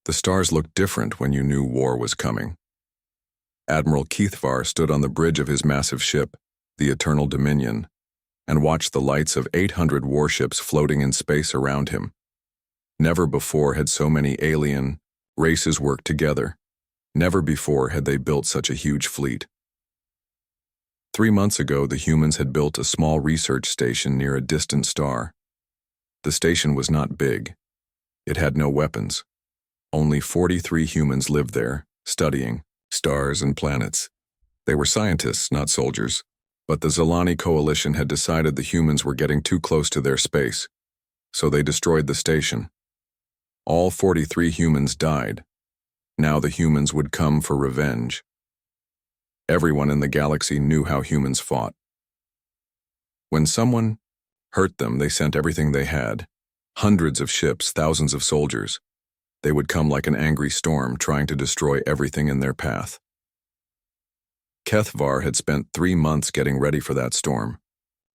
The stars looked different when you knew war was coming. Admiral Keithvar stood on the bridge of his massive ship, the Eternal Dominion, and watched the lights of 800 warships floating in space around him. Never before had so many alien races worked together. Never before had they built such a huge fleet. 3 months ago, the humans had built a small research station near a distant star. The station was not big. It had no weapons. Only 43 humans lived there, studying stars and planets. They were scientists, not soldiers, but the Zilani coalition had decided the humans were getting too close to their space, so they destroyed the station. All 43 humans died. Now the humans would come for revenge. Everyone in the galaxy knew how humans fought. When someone hurt them, they sent everything they had. Hundreds of ships, thousands of soldiers. They would come like an angry storm, trying to destroy everything in their path. Keithvar had spent 3 months getting ready for that storm.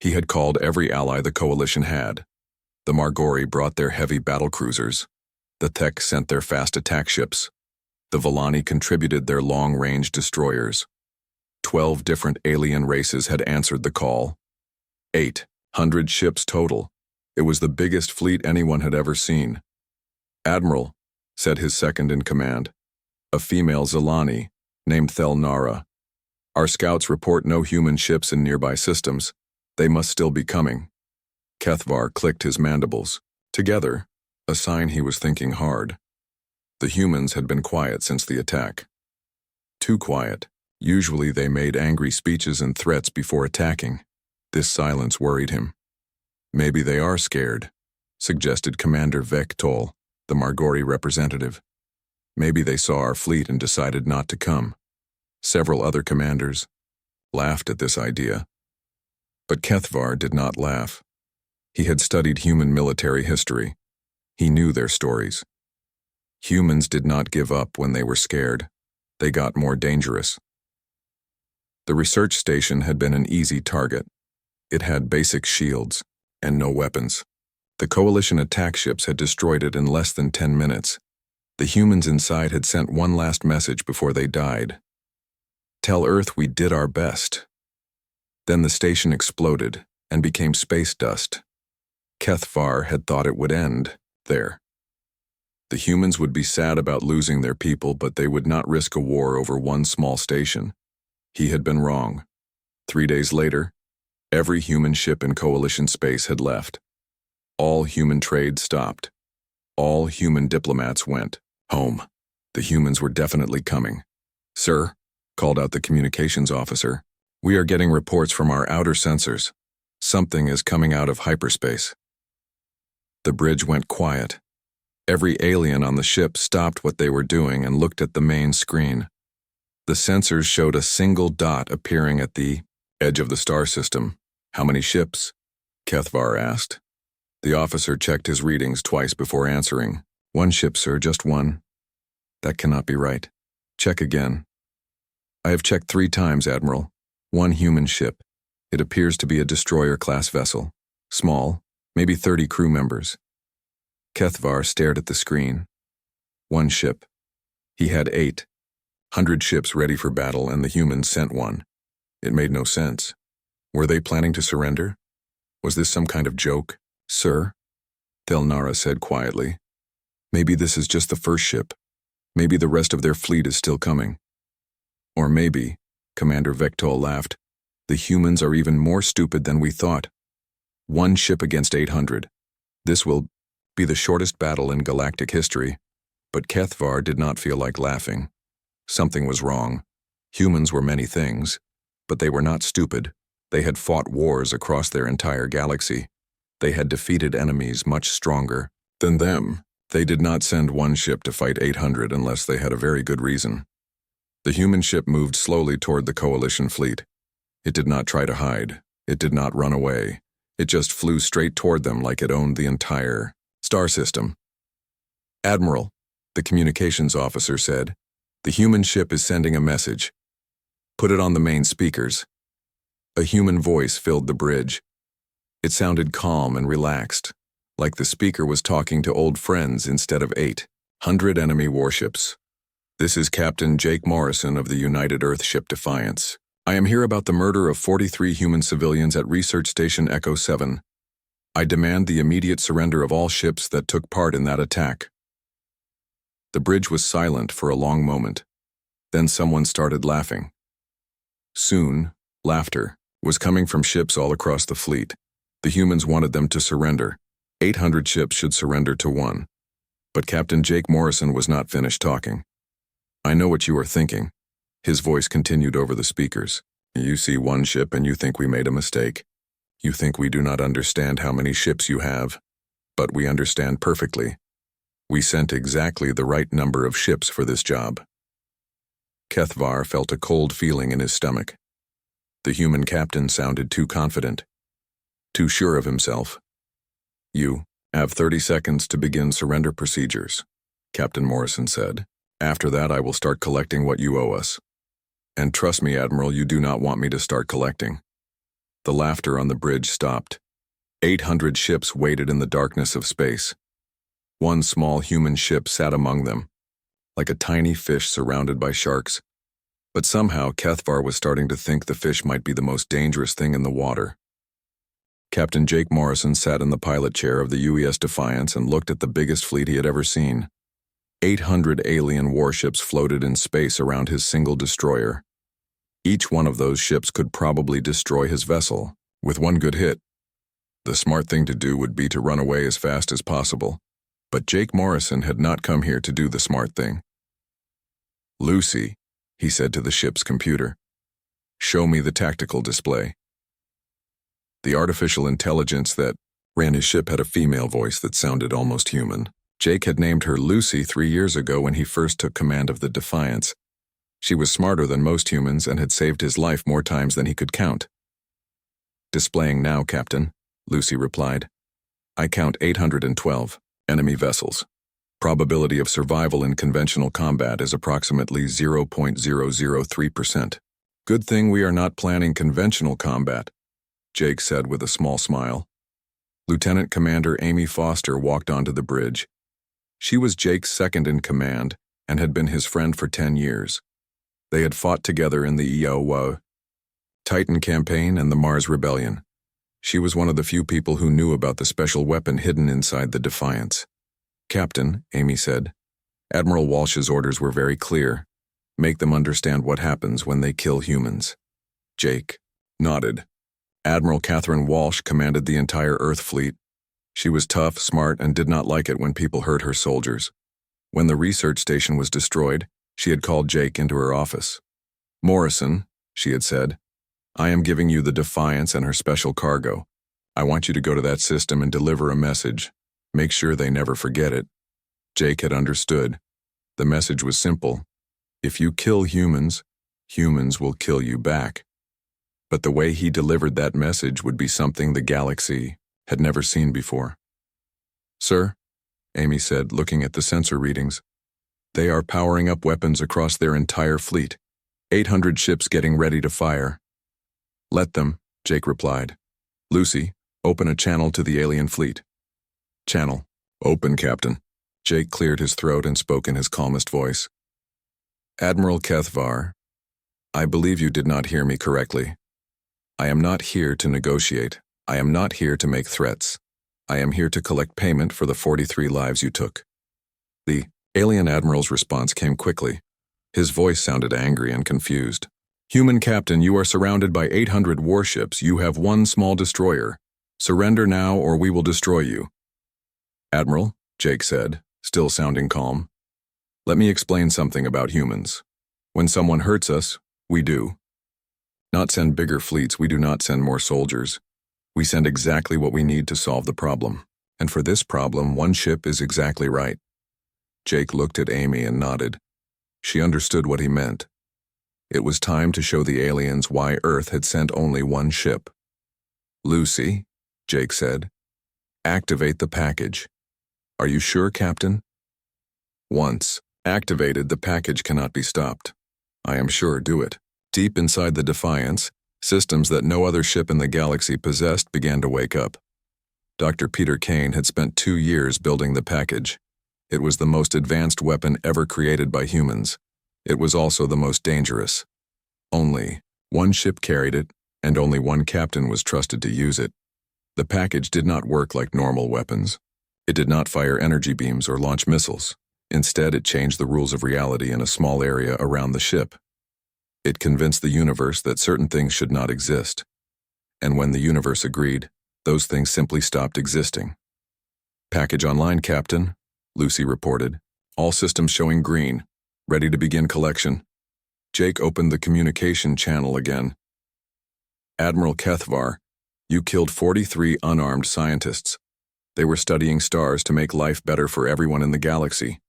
He had called every ally the coalition had. The Margori brought their heavy battlecruisers. The Thek sent their fast attack ships. The Villani contributed their long-range destroyers. 12 different alien races had answered the call. 800 ships total. It was the biggest fleet anyone had ever seen. "Admiral," said his second-in-command, a female Zilani named Thelnara. "Our scouts report no human ships in nearby systems. They must still be coming." Keithvar clicked his mandibles. Together, a sign he was thinking hard. The humans had been quiet since the attack. Too quiet. Usually they made angry speeches and threats before attacking. This silence worried him. "Maybe they are scared," suggested Commander Vectol, the Margori representative. "Maybe they saw our fleet and decided not to come." Several other commanders laughed at this idea. But Keithvar did not laugh. He had studied human military history. He knew their stories. Humans did not give up when they were scared. They got more dangerous. The research station had been an easy target. It had basic shields and no weapons. The coalition attack ships had destroyed it in less than 10 minutes. The humans inside had sent one last message before they died. "Tell Earth we did our best." Then the station exploded and became space dust. Keithvar had thought it would end there. The humans would be sad about losing their people, but they would not risk a war over one small station. He had been wrong. 3 days later, every human ship in coalition space had left. All human trade stopped. All human diplomats went home. The humans were definitely coming. "Sir," called out the communications officer, "we are getting reports from our outer sensors. Something is coming out of hyperspace." The bridge went quiet. Every alien on the ship stopped what they were doing and looked at the main screen. The sensors showed a single dot appearing at the edge of the star system. "How many ships?" Keithvar asked. The officer checked his readings twice before answering. "1 ship, sir, just one." "That cannot be right. Check again." "I have checked 3 times, Admiral. 1 human ship. It appears to be a destroyer-class vessel. Small, maybe 30 crew members." Keithvar stared at the screen. 1 ship. He had 800 ships ready for battle, and the humans sent 1. It made no sense. Were they planning to surrender? Was this some kind of joke? "Sir," Thelnara said quietly, "maybe this is just the first ship. Maybe the rest of their fleet is still coming." "Or maybe," Commander Vectol laughed, "the humans are even more stupid than we thought. 1 ship against 800. This will be the shortest battle in galactic history." But Keithvar did not feel like laughing. Something was wrong. Humans were many things, but they were not stupid. They had fought wars across their entire galaxy. They had defeated enemies much stronger than them. They did not send 1 ship to fight 800 unless they had a very good reason. The human ship moved slowly toward the coalition fleet. It did not try to hide. It did not run away. It just flew straight toward them like it owned the entire star system. "Admiral," the communications officer said, "the human ship is sending a message. Put it on the main speakers." A human voice filled the bridge. It sounded calm and relaxed, like the speaker was talking to old friends instead of 8 100 enemy warships. This is Captain Jake Morrison of the United Earthship Defiance. I am here about the murder of 43 human civilians at Research Station Echo 7. I demand the immediate surrender of all ships that took part in that attack. The bridge was silent for a long moment. Then someone started laughing. Soon, laughter was coming from ships all across the fleet. The humans wanted them to surrender. 800 ships should surrender to one. But Captain Jake Morrison was not finished talking. I know what you are thinking. His voice continued over the speakers. You see one ship and you think we made a mistake. You think we do not understand how many ships you have. But we understand perfectly. We sent exactly the right number of ships for this job. HFY felt a cold feeling in his stomach. The human captain sounded too confident. Too sure of himself. You have 30 seconds to begin surrender procedures, Captain Morrison said. After that, I will start collecting what you owe us. And trust me, Admiral, you do not want me to start collecting. The laughter on the bridge stopped. 800 ships waited in the darkness of space. One small human ship sat among them, like a tiny fish surrounded by sharks. But somehow, HFY was starting to think the fish might be the most dangerous thing in the water. Captain Jake Morrison sat in the pilot chair of the UES Defiance and looked at the biggest fleet he had ever seen. 800 alien warships floated in space around his single destroyer. Each one of those ships could probably destroy his vessel with one good hit. The smart thing to do would be to run away as fast as possible. But Jake Morrison had not come here to do the smart thing. Lucy, he said to the ship's computer, show me the tactical display. The artificial intelligence that ran his ship had a female voice that sounded almost human. Jake had named her Lucy 3 years ago when he first took command of the Defiance. She was smarter than most humans and had saved his life more times than he could count. Displaying now, Captain, Lucy replied. I count 812 enemy vessels. Probability of survival in conventional combat is approximately 0.003%. Good thing we are not planning conventional combat, Jake said with a small smile. Lieutenant Commander Amy Foster walked onto the bridge. She was Jake's second in command and had been his friend for 10 years. They had fought together in the HFY Titan campaign and the Mars Rebellion. She was one of the few people who knew about the special weapon hidden inside the Defiance. Captain, Amy said, Admiral Walsh's orders were very clear. Make them understand what happens when they kill humans. Jake nodded. Admiral Catherine Walsh commanded the entire Earth fleet. She was tough, smart, and did not like it when people hurt her soldiers. When the research station was destroyed, she had called Jake into her office. Morrison, she had said, I am giving you the Defiance and her special cargo. I want you to go to that system and deliver a message. Make sure they never forget it. Jake had understood. The message was simple. If you kill humans, humans will kill you back. But the way he delivered that message would be something the galaxy had never seen before. Sir, Amy said, looking at the sensor readings. They are powering up weapons across their entire fleet. 800 ships getting ready to fire. Let them, Jake replied. Lucy, open a channel to the alien fleet. Channel. Open, Captain. Jake cleared his throat and spoke in his calmest voice. Admiral HFY, I believe you did not hear me correctly. I am not here to negotiate. I am not here to make threats. I am here to collect payment for the 43 lives you took. The alien admiral's response came quickly. His voice sounded angry and confused. Human Captain, you are surrounded by 800 warships. You have one small destroyer. Surrender now or we will destroy you. Admiral, Jake said, still sounding calm. Let me explain something about humans. When someone hurts us, we do. Not send bigger fleets, we do not send more soldiers. We send exactly what we need to solve the problem. And for this problem, one ship is exactly right. Jake looked at Amy and nodded. She understood what he meant. It was time to show the aliens why Earth had sent only one ship. Lucy, Jake said, activate the package. Are you sure, Captain? Once activated, the package cannot be stopped. I am sure, do it. Deep inside the Defiance, systems that no other ship in the galaxy possessed began to wake up. Dr. Peter Kane had spent 2 years building the package. It was the most advanced weapon ever created by humans. It was also the most dangerous. Only one ship carried it, and only one captain was trusted to use it. The package did not work like normal weapons. It did not fire energy beams or launch missiles. Instead, it changed the rules of reality in a small area around the ship. It convinced the universe that certain things should not exist. And when the universe agreed, those things simply stopped existing. "Package online, Captain," Lucy reported. "All systems showing green. Ready to begin collection." Jake opened the communication channel again. "Admiral Kethvar, you killed 43 unarmed scientists. They were studying stars to make life better for everyone in the galaxy.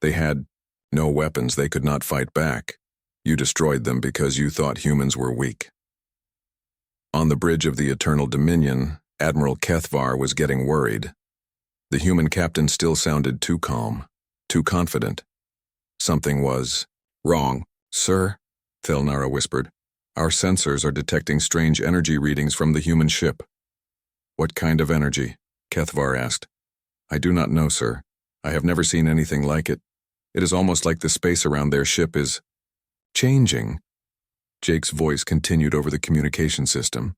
They had no weapons, they could not fight back. You destroyed them because you thought humans were weak." On the bridge of the Eternal Dominion, Admiral Kethvar was getting worried. The human captain still sounded too calm, too confident. Something was wrong. "Sir," Thelnara whispered, "our sensors are detecting strange energy readings from the human ship." "What kind of energy?" Kethvar asked. "I do not know, sir. I have never seen anything like it. It is almost like the space around their ship is changing." Jake's voice continued over the communication system.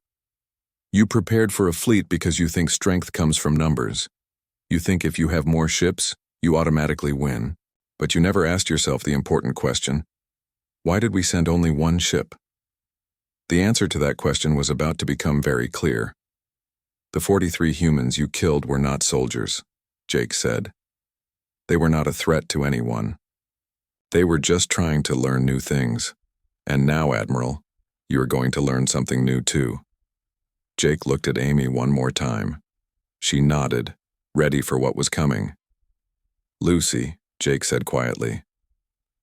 "You prepared for a fleet because you think strength comes from numbers. You think if you have more ships, you automatically win. But you never asked yourself the important question: why did we send only one ship?" The answer to that question was about to become very clear. "The 43 humans you killed were not soldiers," Jake said. "They were not a threat to anyone. They were just trying to learn new things. And now, Admiral, you are going to learn something new too." Jake looked at Amy one more time. She nodded, ready for what was coming. "Lucy," Jake said quietly,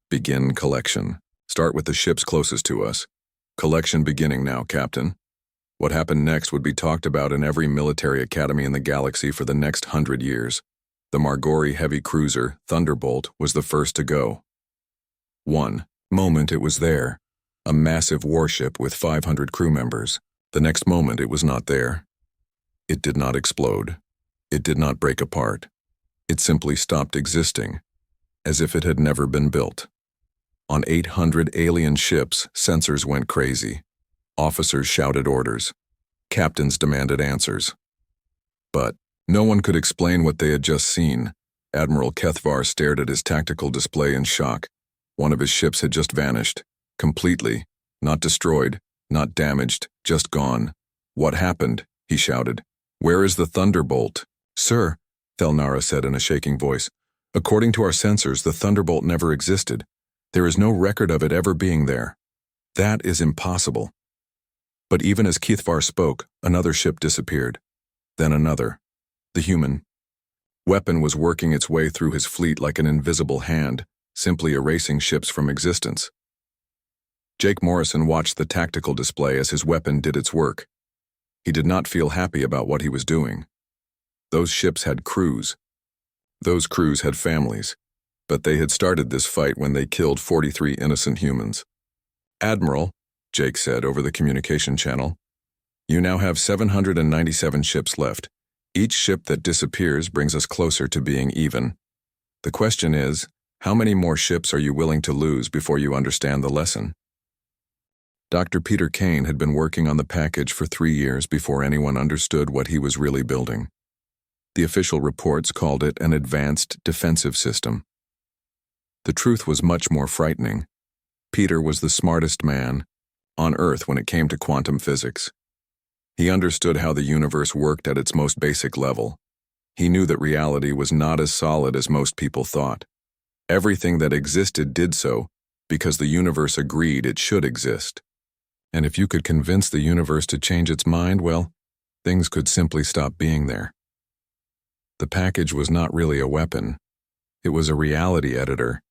"begin collection. Start with the ships closest to us. Collection beginning now, Captain." What happened next would be talked about in every military academy in the galaxy for the next 100 years. The Margori heavy cruiser, Thunderbolt, was the first to go. One moment it was there, a massive warship with 500 crew members. The next moment it was not there. It did not explode. It did not break apart. It simply stopped existing, as if it had never been built. On 800 alien ships, sensors went crazy. Officers shouted orders. Captains demanded answers. But no one could explain what they had just seen. Admiral Kethvar stared at his tactical display in shock. One of his ships had just vanished. Completely. Not destroyed, not damaged, just gone. "What happened?" he shouted. "Where is the Thunderbolt?" "Sir," Thelnara said in a shaking voice, "according to our sensors, the Thunderbolt never existed. There is no record of it ever being there. That is impossible." But even as Kethvar spoke, another ship disappeared. Then another. The human weapon was working its way through his fleet like an invisible hand, simply erasing ships from existence. Jake Morrison watched the tactical display as his weapon did its work. He did not feel happy about what he was doing. Those ships had crews. Those crews had families. But they had started this fight when they killed 43 innocent humans. "Admiral," Jake said over the communication channel, "you now have 797 ships left. Each ship that disappears brings us closer to being even. The question is, how many more ships are you willing to lose before you understand the lesson?" Dr. Peter Kane had been working on the package for 3 years before anyone understood what he was really building. The official reports called it an advanced defensive system. The truth was much more frightening. Peter was the smartest man on Earth when it came to quantum physics. He understood how the universe worked at its most basic level. He knew that reality was not as solid as most people thought. Everything that existed did so because the universe agreed it should exist. And if you could convince the universe to change its mind, well, things could simply stop being there. The package was not really a weapon. It was a reality editor.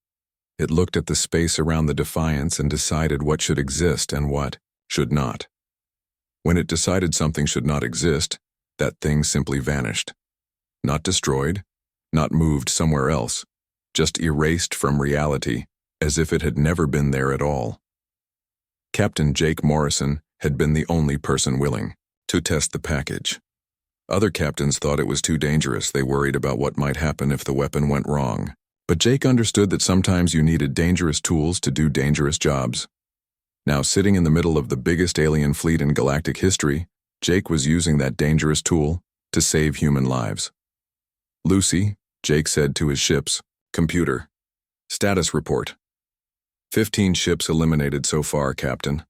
It looked at the space around the Defiance and decided what should exist and what should not. When it decided something should not exist, that thing simply vanished. Not destroyed, not moved somewhere else, just erased from reality as if it had never been there at all. Captain Jake Morrison had been the only person willing to test the package. Other captains thought it was too dangerous. They worried about what might happen if the weapon went wrong. But Jake understood that sometimes you needed dangerous tools to do dangerous jobs. Now, sitting in the middle of the biggest alien fleet in galactic history, Jake was using that dangerous tool to save human lives. "Lucy," Jake said to his ship's computer. "Status report." 15 ships eliminated so far, Captain,"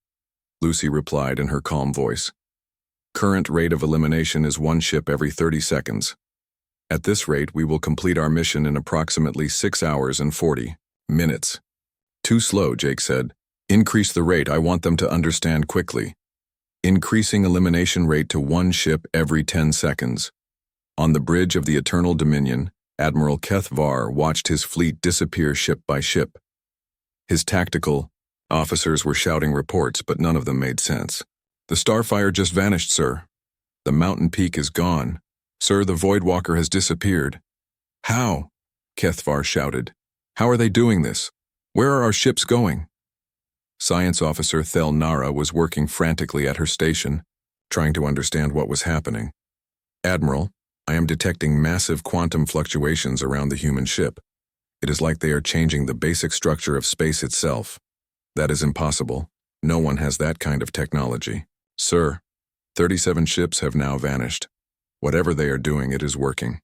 Lucy replied in her calm voice. "Current rate of elimination is 1 ship every 30 seconds. At this rate, we will complete our mission in approximately 6 hours and 40 minutes. "Too slow," Jake said. "Increase the rate. I want them to understand quickly." Increasing elimination rate to 1 ship every 10 seconds. On the bridge of the Eternal Dominion, Admiral HFY watched his fleet disappear ship by ship. His tactical officers were shouting reports, but none of them made sense. "The Starfire just vanished, sir. The mountain peak is gone. Sir, the Voidwalker has disappeared." "How?" HFY shouted. "How are they doing this? Where are our ships going?" Science Officer Thel Nara was working frantically at her station, trying to understand what was happening. "Admiral, I am detecting massive quantum fluctuations around the human ship. It is like they are changing the basic structure of space itself. That is impossible. No one has that kind of technology." "Sir, 37 ships have now vanished. Whatever they are doing, it is working."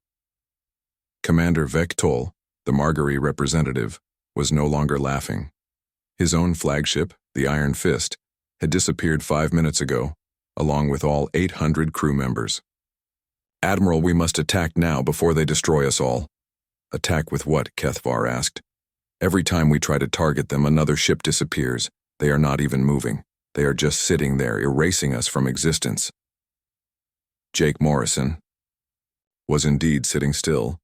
Commander Vectol, the Marguerite representative, was no longer laughing. His own flagship, the Iron Fist, had disappeared 5 minutes ago, along with all 800 crew members. "Admiral, we must attack now before they destroy us all." "Attack with what?" HFY asked. "Every time we try to target them, another ship disappears. They are not even moving. They are just sitting there, erasing us from existence." Jake Morrison was indeed sitting still.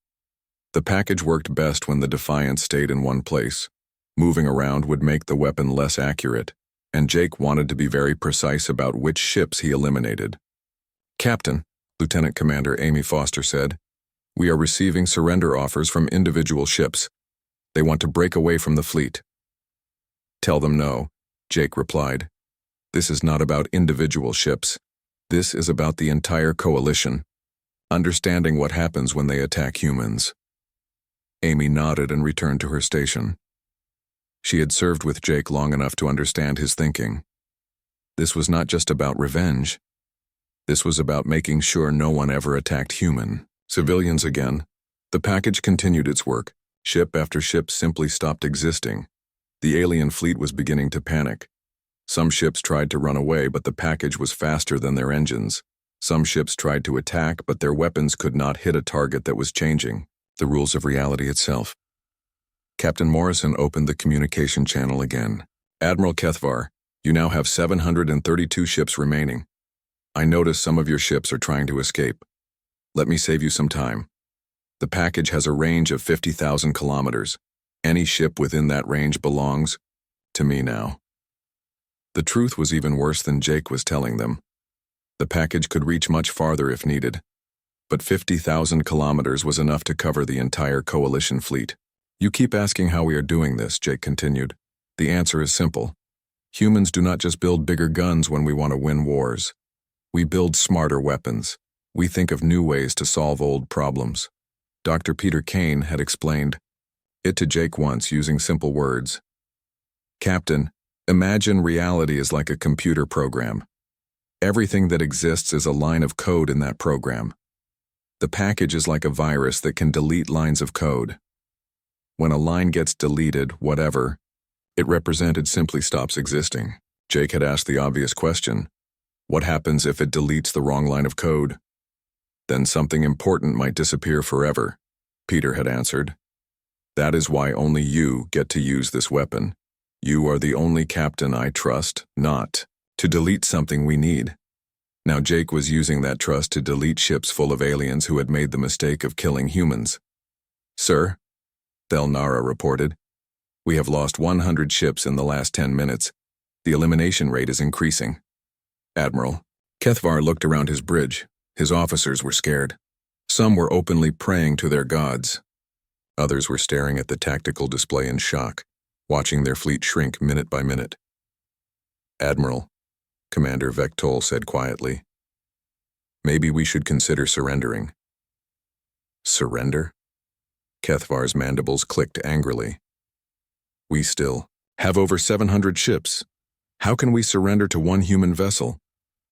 The package worked best when the Defiant stayed in one place. Moving around would make the weapon less accurate, and Jake wanted to be very precise about which ships he eliminated. "Captain," Lieutenant Commander Amy Foster said, "we are receiving surrender offers from individual ships. They want to break away from the fleet." "Tell them no," Jake replied. "This is not about individual ships. This is about the entire coalition, understanding what happens when they attack humans." Amy nodded and returned to her station. She had served with Jake long enough to understand his thinking. This was not just about revenge. This was about making sure no one ever attacked civilians again. The package continued its work. Ship after ship simply stopped existing. The alien fleet was beginning to panic. Some ships tried to run away, but the package was faster than their engines. Some ships tried to attack, but their weapons could not hit a target that was changing. The rules of reality itself. Captain Morrison opened the communication channel again. "Admiral HFY, you now have 732 ships remaining. I notice some of your ships are trying to escape. Let me save you some time. The package has a range of 50,000 kilometers. Any ship within that range belongs to me now." The truth was even worse than Jake was telling them. The package could reach much farther if needed, but 50,000 kilometers was enough to cover the entire coalition fleet. "You keep asking how we are doing this," Jake continued. "The answer is simple. Humans do not just build bigger guns when we want to win wars. We build smarter weapons. We think of new ways to solve old problems." Dr. Peter Kane had explained it to Jake once using simple words. "Captain, imagine reality is like a computer program. Everything that exists is a line of code in that program. The package is like a virus that can delete lines of code. When a line gets deleted, whatever it represented simply stops existing." Jake had asked the obvious question. What happens if it deletes the wrong line of code? "Then something important might disappear forever," Peter had answered. "That is why only you get to use this weapon. You are the only captain I trust not to delete something we need." Now Jake was using that trust to delete ships full of aliens who had made the mistake of killing humans. "Sir," Thel Nara reported, "we have lost 100 ships in the last 10 minutes. The elimination rate is increasing." "Admiral." HFY looked around his bridge. His officers were scared. Some were openly praying to their gods. Others were staring at the tactical display in shock, watching their fleet shrink minute by minute. "Admiral," Commander Vectol said quietly, Maybe we should consider surrendering. Surrender? Kethvar's mandibles clicked angrily. We still have over 700 ships. How can we surrender to one human vessel?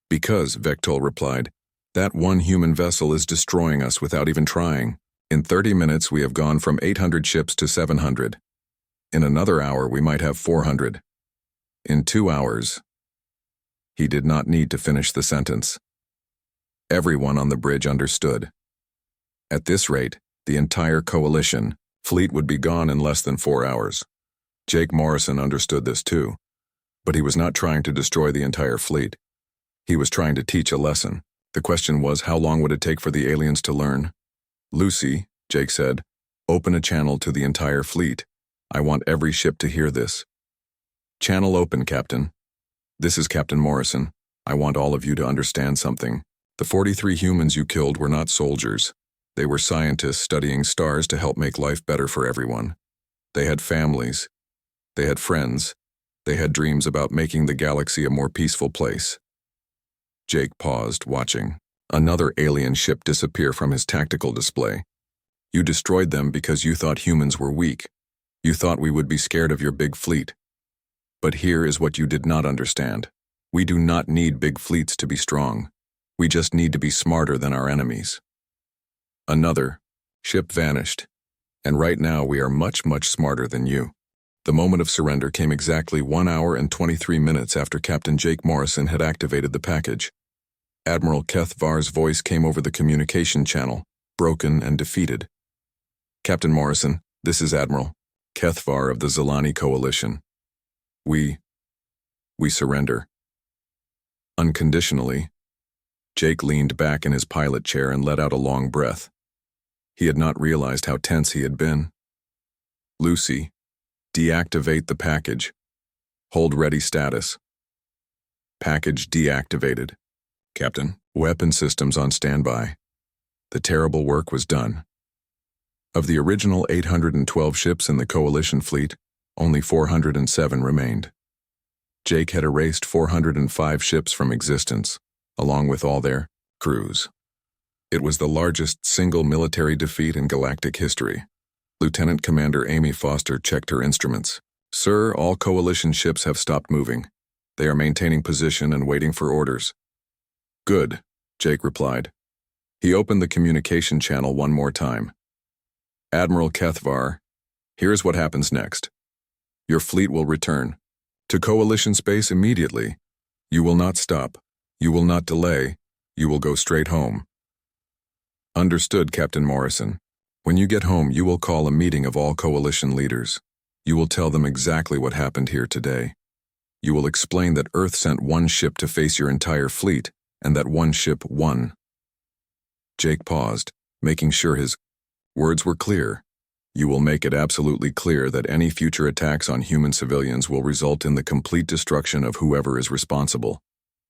Because, Vectol replied, that one human vessel is destroying us without even trying. In 30 minutes we have gone from 800 ships to 700. In another hour we might have 400. In 2 hours. He did not need to finish the sentence. Everyone on the bridge understood. At this rate, the entire coalition fleet would be gone in less than 4 hours. Jake Morrison understood this too, but he was not trying to destroy the entire fleet. He was trying to teach a lesson. The question was, how long would it take for the aliens to learn? Lucy, Jake said, open a channel to the entire fleet. I want every ship to hear this. Channel open, Captain. This is Captain Morrison. I want all of you to understand something. The 43 humans you killed were not soldiers. They were scientists studying stars to help make life better for everyone. They had families. They had friends. They had dreams about making the galaxy a more peaceful place. Jake paused, watching another alien ship disappear from his tactical display. You destroyed them because you thought humans were weak. You thought we would be scared of your big fleet. But here is what you did not understand. We do not need big fleets to be strong. We just need to be smarter than our enemies. Another ship vanished, and right now we are much, much smarter than you. The moment of surrender came exactly 1 hour and 23 minutes after Captain Jake Morrison had activated the package. Admiral Kethvar's voice came over the communication channel, broken and defeated. Captain Morrison, this is Admiral Kethvar of the Zelani Coalition. We surrender. Unconditionally. Jake leaned back in his pilot chair and let out a long breath. He had not realized how tense he had been. Lucy, deactivate the package. Hold ready status. Package deactivated. Captain, weapon systems on standby. The terrible work was done. Of the original 812 ships in the Coalition fleet, only 407 remained. Jake had erased 405 ships from existence, along with all their crews. It was the largest single military defeat in galactic history. Lieutenant Commander Amy Foster checked her instruments. Sir, all Coalition ships have stopped moving. They are maintaining position and waiting for orders. Good, Jake replied. He opened the communication channel one more time. Admiral Kethvar, here's what happens next. Your fleet will return to Coalition space immediately. You will not stop. You will not delay. You will go straight home. Understood, Captain Morrison. When you get home, you will call a meeting of all Coalition leaders. You will tell them exactly what happened here today. You will explain that Earth sent one ship to face your entire fleet, and that one ship won. Jake paused, making sure his words were clear. You will make it absolutely clear that any future attacks on human civilians will result in the complete destruction of whoever is responsible.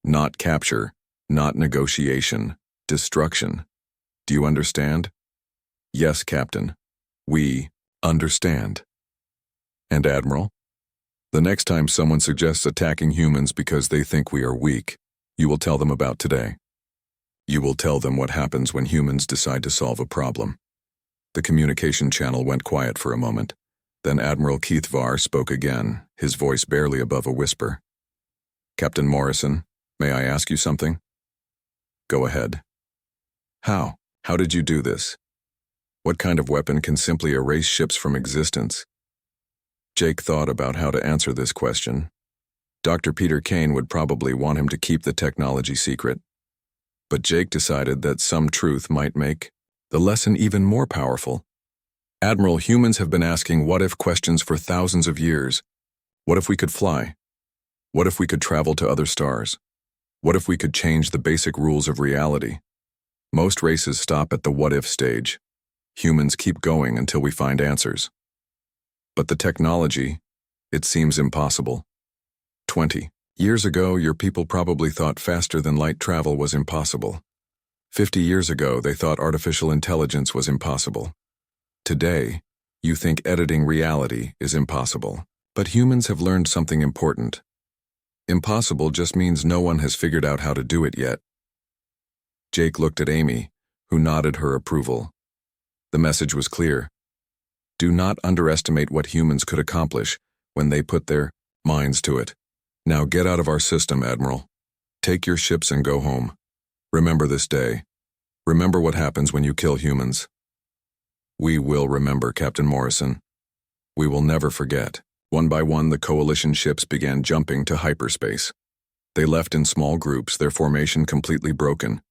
Not capture, not negotiation, destruction. Do you understand? Yes, Captain. We understand. And Admiral? The next time someone suggests attacking humans because they think we are weak, you will tell them about today. You will tell them what happens when humans decide to solve a problem. The communication channel went quiet for a moment. Then Admiral Kethvar spoke again, his voice barely above a whisper. Captain Morrison, may I ask you something? Go ahead. How? How did you do this? What kind of weapon can simply erase ships from existence? Jake thought about how to answer this question. Dr. Peter Kane would probably want him to keep the technology secret. But Jake decided that some truth might make the lesson even more powerful. Admiral, humans have been asking what-if questions for thousands of years. What if we could fly? What if we could travel to other stars? What if we could change the basic rules of reality? Most races stop at the what-if stage. Humans keep going until we find answers. But the technology, it seems impossible. 20 years ago, your people probably thought faster-than-light travel was impossible. 50 years ago, they thought artificial intelligence was impossible. Today, you think editing reality is impossible. But humans have learned something important. Impossible just means no one has figured out how to do it yet. Jake looked at Amy, who nodded her approval. The message was clear. Do not underestimate what humans could accomplish when they put their minds to it. Now get out of our system, Admiral. Take your ships and go home. Remember this day. Remember what happens when you kill humans. We will remember, Captain Morrison. We will never forget. One by one, the Coalition ships began jumping to hyperspace. They left in small groups, their formation completely broken.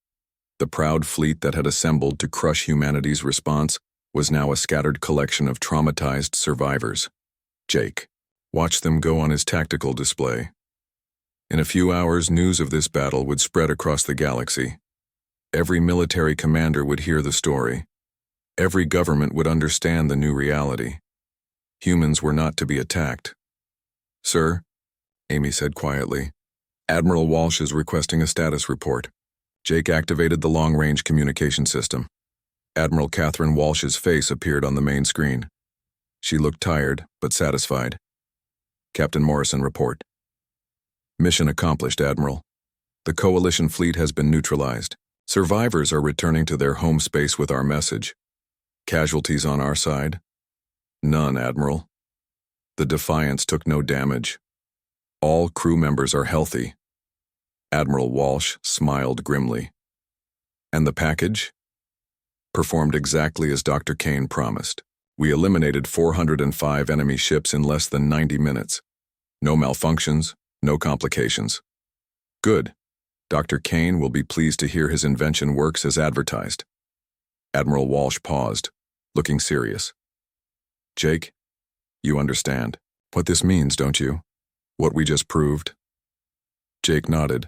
The proud fleet that had assembled to crush humanity's response was now a scattered collection of traumatized survivors. Jake watched them go on his tactical display. In a few hours, news of this battle would spread across the galaxy. Every military commander would hear the story. Every government would understand the new reality. Humans were not to be attacked. Sir, Amy said quietly, Admiral Walsh is requesting a status report. Jake activated the long-range communication system. Admiral Catherine Walsh's face appeared on the main screen. She looked tired, but satisfied. Captain Morrison, report. Mission accomplished, Admiral. The Coalition fleet has been neutralized. Survivors are returning to their home space with our message. Casualties on our side? None, Admiral. The Defiance took no damage. All crew members are healthy. Admiral Walsh smiled grimly. And the package? Performed exactly as Dr. Kane promised. We eliminated 405 enemy ships in less than 90 minutes. No malfunctions, no complications. Good. Dr. Kane will be pleased to hear his invention works as advertised. Admiral Walsh paused, looking serious. Jake, you understand what this means, don't you? What we just proved? Jake nodded.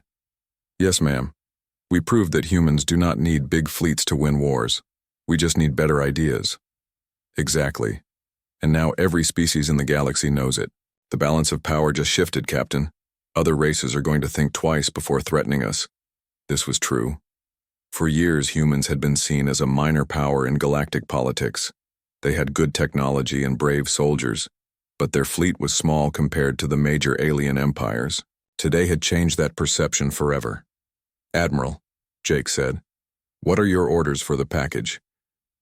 Yes, ma'am. We proved that humans do not need big fleets to win wars. We just need better ideas. Exactly. And now every species in the galaxy knows it. The balance of power just shifted, Captain. Other races are going to think twice before threatening us. This was true. For years, humans had been seen as a minor power in galactic politics. They had good technology and brave soldiers, but their fleet was small compared to the major alien empires. Today had changed that perception forever. Admiral, Jake said, what are your orders for the package?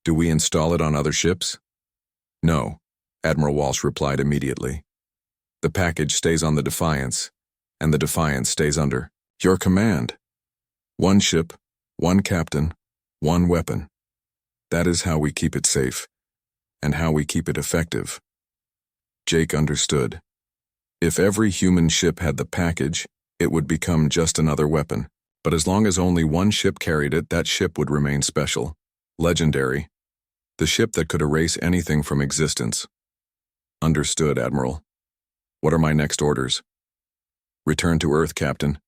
Do we install it on other ships? No, Admiral Walsh replied immediately. The package stays on the Defiance, and the Defiance stays under your command. One ship, one captain, one weapon. That is how we keep it safe, and how we keep it effective. Jake understood. If every human ship had the package, it would become just another weapon. But as long as only one ship carried it, that ship would remain special, legendary, the ship that could erase anything from existence. Understood, Admiral. What are my next orders? Return to Earth, Captain.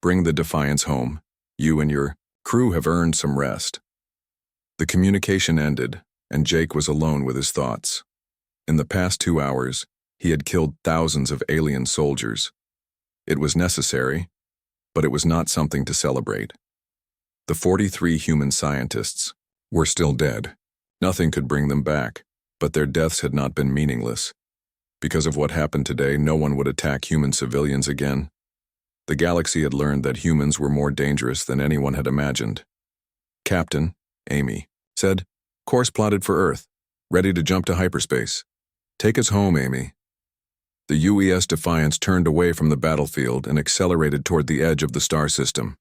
Bring the Defiance home. You and your crew have earned some rest. The communication ended, and Jake was alone with his thoughts. In the past 2 hours, he had killed thousands of alien soldiers. It was necessary, but it was not something to celebrate. The 43 human scientists were still dead. Nothing could bring them back, but their deaths had not been meaningless. Because of what happened today, no one would attack human civilians again. The galaxy had learned that humans were more dangerous than anyone had imagined. Captain, Amy, said, course plotted for Earth, ready to jump to hyperspace. Take us home, Amy. The UES Defiance turned away from the battlefield and accelerated toward the edge of the star system.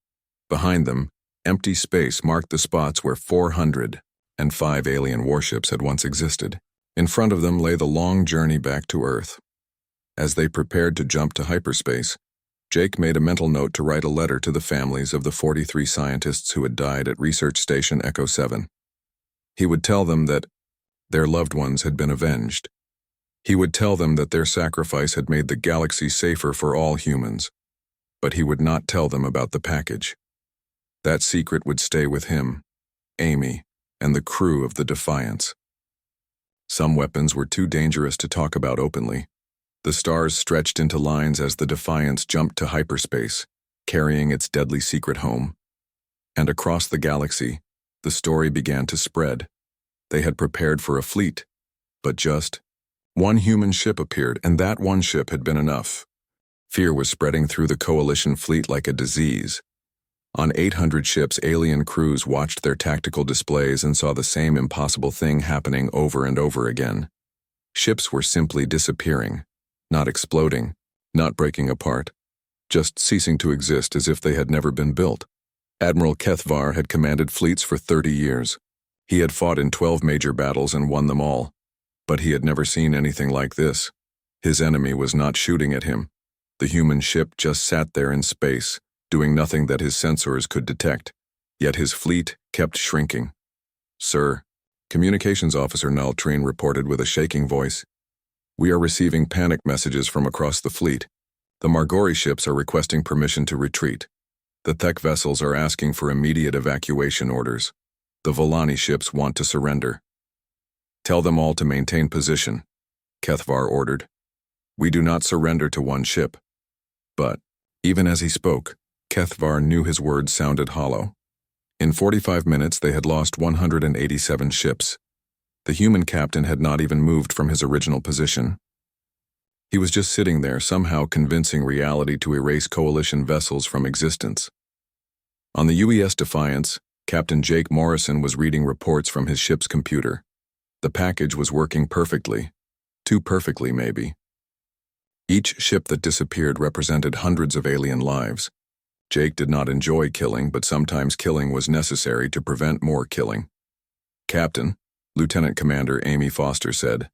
Behind them, empty space marked the spots where 405 alien warships had once existed. In front of them lay the long journey back to Earth. As they prepared to jump to hyperspace, Jake made a mental note to write a letter to the families of the 43 scientists who had died at Research Station Echo 7. He would tell them that their loved ones had been avenged. He would tell them that their sacrifice had made the galaxy safer for all humans, but he would not tell them about the package. That secret would stay with him, Amy, and the crew of the Defiance. Some weapons were too dangerous to talk about openly. The stars stretched into lines as the Defiance jumped to hyperspace, carrying its deadly secret home. And across the galaxy, the story began to spread. They had prepared for a fleet, but just one human ship appeared, and that one ship had been enough. Fear was spreading through the Coalition fleet like a disease. On 800 ships, alien crews watched their tactical displays and saw the same impossible thing happening over and over again. Ships were simply disappearing, not exploding, not breaking apart, just ceasing to exist as if they had never been built. Admiral HFY had commanded fleets for 30 years. He had fought in 12 major battles and won them all. But he had never seen anything like this. His enemy was not shooting at him. The human ship just sat there in space, doing nothing that his sensors could detect. Yet his fleet kept shrinking. "Sir," Communications Officer Naltrine reported with a shaking voice, "we are receiving panic messages from across the fleet. The Margori ships are requesting permission to retreat. The Thek vessels are asking for immediate evacuation orders. The Volani ships want to surrender. Tell them all to maintain position," HFY ordered. "We do not surrender to one ship." But, even as he spoke, HFY knew his words sounded hollow. In 45 minutes they had lost 187 ships. The human captain had not even moved from his original position. He was just sitting there, somehow convincing reality to erase coalition vessels from existence. On the UES Defiance, Captain Jake Morrison was reading reports from his ship's computer. The package was working perfectly. Too perfectly, maybe. Each ship that disappeared represented hundreds of alien lives. Jake did not enjoy killing, but sometimes killing was necessary to prevent more killing. "Captain," Lieutenant Commander Amy Foster said,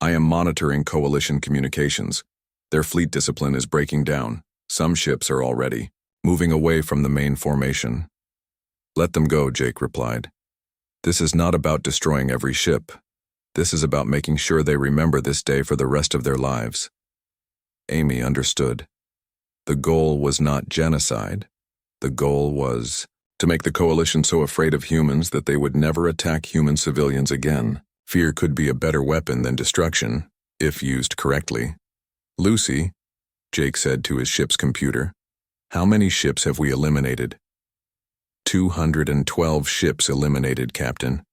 "I am monitoring coalition communications. Their fleet discipline is breaking down. Some ships are already moving away from the main formation." "Let them go," Jake replied. "This is not about destroying every ship. This is about making sure they remember this day for the rest of their lives." Amy understood. The goal was not genocide. The goal was to make the coalition so afraid of humans that they would never attack human civilians again. Fear could be a better weapon than destruction, if used correctly. "Lucy," Jake said to his ship's computer, "how many ships have we eliminated?" 212 ships eliminated, Captain.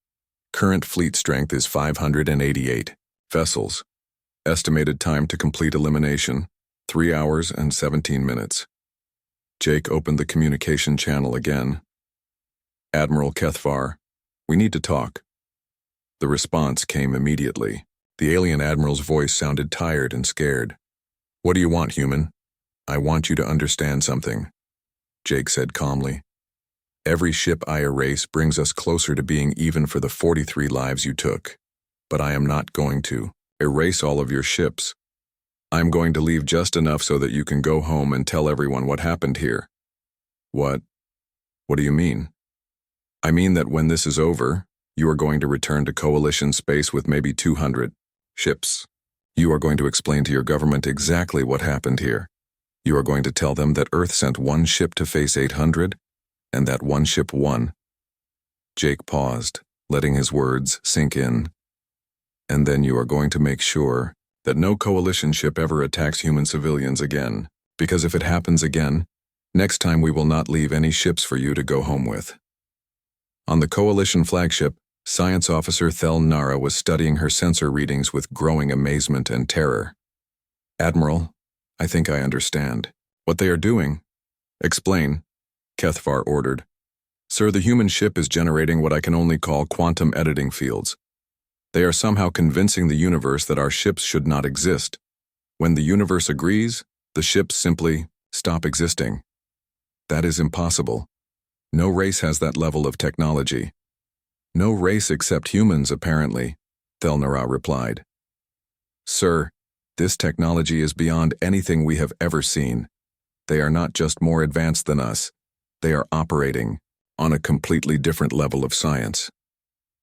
Current fleet strength is 588 vessels. Estimated time to complete elimination, 3 hours and 17 minutes. Jake opened the communication channel again. "Admiral HFY, we need to talk." The response came immediately. The alien admiral's voice sounded tired and scared. "What do you want, human?" "I want you to understand something," Jake said calmly. "Every ship I erase brings us closer to being even for the 43 lives you took. But I am not going to erase all of your ships. I'm going to leave just enough so that you can go home and tell everyone what happened here." "What? What do you mean?" "I mean that when this is over, you are going to return to Coalition space with maybe 200 ships. You are going to explain to your government exactly what happened here. You are going to tell them that Earth sent one ship to face 800, and that one ship won." Jake paused, letting his words sink in. "And then you are going to make sure that no coalition ship ever attacks human civilians again, because if it happens again, next time we will not leave any ships for you to go home with." On the coalition flagship, Science Officer Thel Nara was studying her sensor readings with growing amazement and terror. "Admiral, I think I understand what they are doing." "Explain," HFY ordered. "Sir, the human ship is generating what I can only call quantum editing fields. They are somehow convincing the universe that our ships should not exist. When the universe agrees, the ships simply stop existing. That is impossible. No race has that level of technology." "No race except humans, apparently," Thel Nara replied. "Sir, this technology is beyond anything we have ever seen. They are not just more advanced than us. They are operating on a completely different level of science."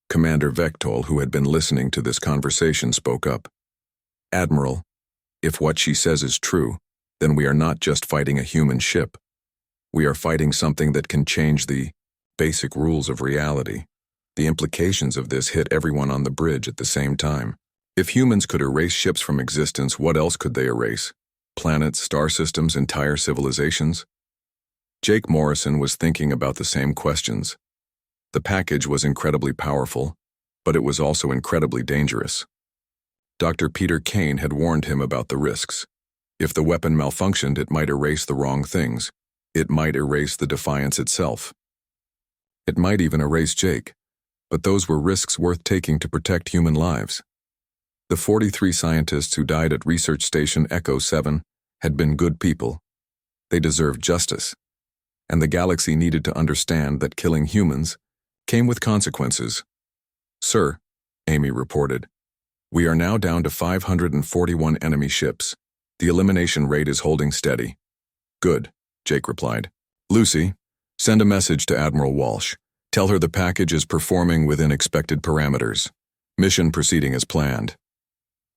Commander Vectol, who had been listening to this conversation, spoke up. "Admiral, if what she says is true, then we are not just fighting a human ship. We are fighting something that can change the basic rules of reality. The implications of this hit everyone on the bridge at the same time. If humans could erase ships from existence, what else could they erase? Planets, star systems, entire civilizations?" Jake Morrison was thinking about the same questions. The package was incredibly powerful, but it was also incredibly dangerous. Dr. Peter Kane had warned him about the risks. If the weapon malfunctioned, it might erase the wrong things. It might erase the Defiance itself. It might even erase Jake, but those were risks worth taking to protect human lives. The 43 scientists who died at Research Station Echo 7 had been good people. They deserved justice, and the galaxy needed to understand that killing humans came with consequences. "Sir," Amy reported, "we are now down to 541 enemy ships. The elimination rate is holding steady." "Good," Jake replied. "Lucy, send a message to Admiral Walsh. Tell her the package is performing within expected parameters. Mission proceeding as planned."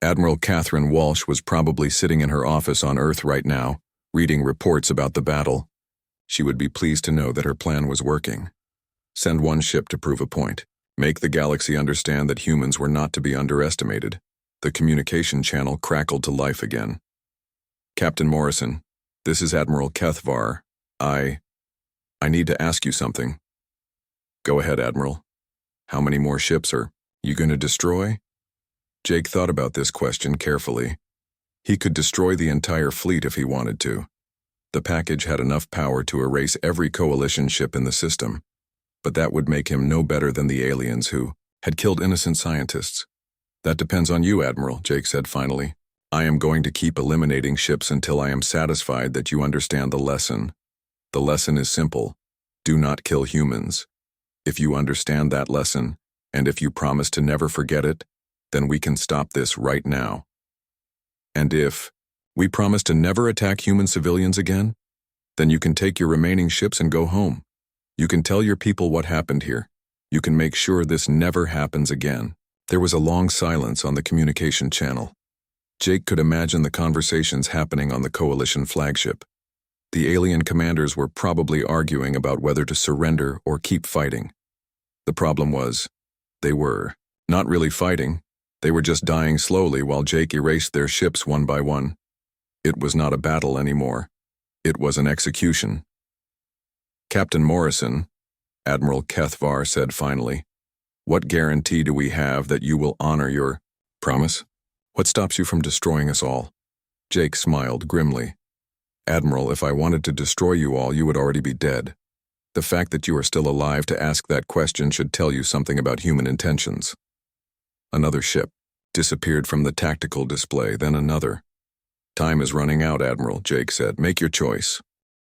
Admiral Catherine Walsh was probably sitting in her office on Earth right now, reading reports about the battle. She would be pleased to know that her plan was working. Send one ship to prove a point. Make the galaxy understand that humans were not to be underestimated. The communication channel crackled to life again. "Captain Morrison, this is Admiral HFY. I need to ask you something." "Go ahead, Admiral. How many more ships are you going to destroy?" Jake thought about this question carefully. He could destroy the entire fleet if he wanted to. The package had enough power to erase every coalition ship in the system, but that would make him no better than the aliens who had killed innocent scientists. "That depends on you, Admiral," Jake said finally. "I am going to keep eliminating ships until I am satisfied that you understand the lesson. The lesson is simple. Do not kill humans. If you understand that lesson, and if you promise to never forget it, then we can stop this right now. And if we promise to never attack human civilians again, then you can take your remaining ships and go home. You can tell your people what happened here. You can make sure this never happens again." There was a long silence on the communication channel. Jake could imagine the conversations happening on the Coalition flagship. The alien commanders were probably arguing about whether to surrender or keep fighting. The problem was, they were not really fighting. They were just dying slowly while Jake erased their ships one by one. It was not a battle anymore. It was an execution. "Captain Morrison," Admiral HFY said finally, "what guarantee do we have that you will honor your promise? What stops you from destroying us all?" Jake smiled grimly. "Admiral, if I wanted to destroy you all, you would already be dead. The fact that you are still alive to ask that question should tell you something about human intentions." Another ship disappeared from the tactical display, then another. "Time is running out, Admiral," Jake said. "Make your choice."